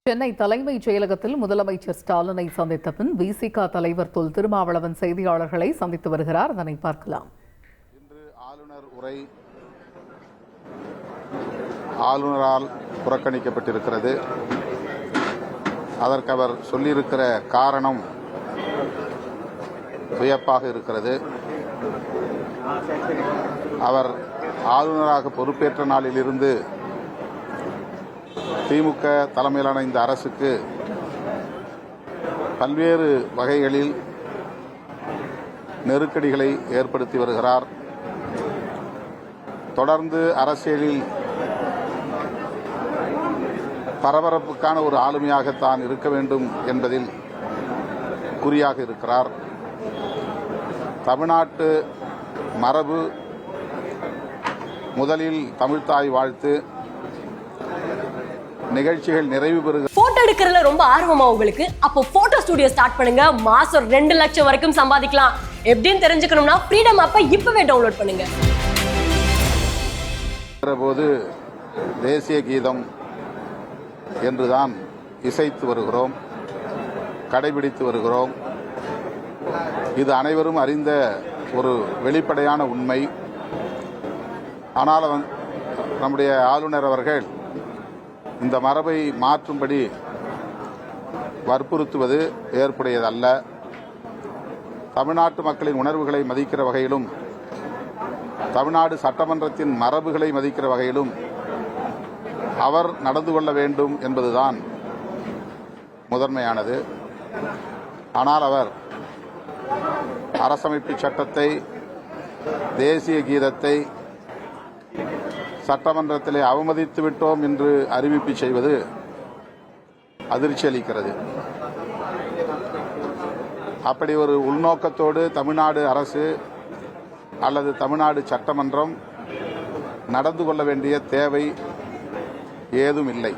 சென்னை தலைமைச் செயலகத்தில் முதலமைச்சர் ஸ்டாலினை சந்தித்த பின் விசிக தலைவர் தொல் திருமாவளவன் செய்தியாளர்களை சந்தித்து வருகிறார். அதனை பார்க்கலாம். இன்று ஆளுநர் உரை ஆளுநரால் புறக்கணிக்கப்பட்டிருக்கிறது. அதற்கு அவர் சொல்லியிருக்கிற காரணம் வியப்பாக இருக்கிறது. அவர் ஆளுநராக பொறுப்பேற்ற நாளிலிருந்து திமுக தலைமையிலான இந்த அரசுக்கு பல்வேறு வகைகளில் நெருக்கடிகளை ஏற்படுத்தி வருகிறார். தொடர்ந்து அரசியலில் பரபரப்புக்கான ஒரு ஆளுமையாகத்தான் இருக்க வேண்டும் என்பதில் குறியாக இருக்கிறார். தமிழ்நாட்டு மரபு முதலில் தமிழ்த்தாய் வாழ்த்து நிகழ்ச்சிகள் நிறைவு பெறுகிறது. போட்டோ எடுக்கிறதுல ரொம்ப ஆர்வமா உங்களுக்கு? அப்போ போட்டோ ஸ்டுடியோ ஸ்டார்ட் பண்ணுங்க. மாசம் 2 லட்சம் வரைக்கும் சம்பாதிக்கலாம். எப்படின்னு தெரிஞ்சுக்கணும்னா ஃப்ரீடம் ஆப்பை இப்பவே டவுன்லோட் பண்ணுங்க. போது தேசிய கீதம் என்றுதான் இசைத்து வருகிறோம், கடைபிடித்து வருகிறோம். இது அனைவரும் அறிந்த ஒரு வெளிப்படையான உண்மை. ஆனால் நம்முடைய ஆளுநர் அவர்கள் இந்த மரபை மாற்றும்படி வற்புறுத்துவது ஏற்புடையதல்ல. தமிழ்நாட்டு மக்களின் உணர்வுகளை மதிக்கிற வகையிலும் தமிழ்நாடு சட்டமன்றத்தின் மரபுகளை மதிக்கிற வகையிலும் அவர் நடந்து கொள்ள வேண்டும் என்பதுதான் முதன்மையானது. ஆனால் அவர் அரசமைப்பு சட்டத்தை, தேசிய கீதத்தை சட்டமன்றத்திலே அவமதித்து விட்டோம் என்று அறிவிப்பு செய்வது அதிர்ச்சி அளிக்கிறது. அப்படி ஒரு உள்நோக்கத்தோடு தமிழ்நாடு அரசு அல்லது தமிழ்நாடு சட்டமன்றம் நடந்து கொள்ள வேண்டிய தேவை ஏதும் இல்லை.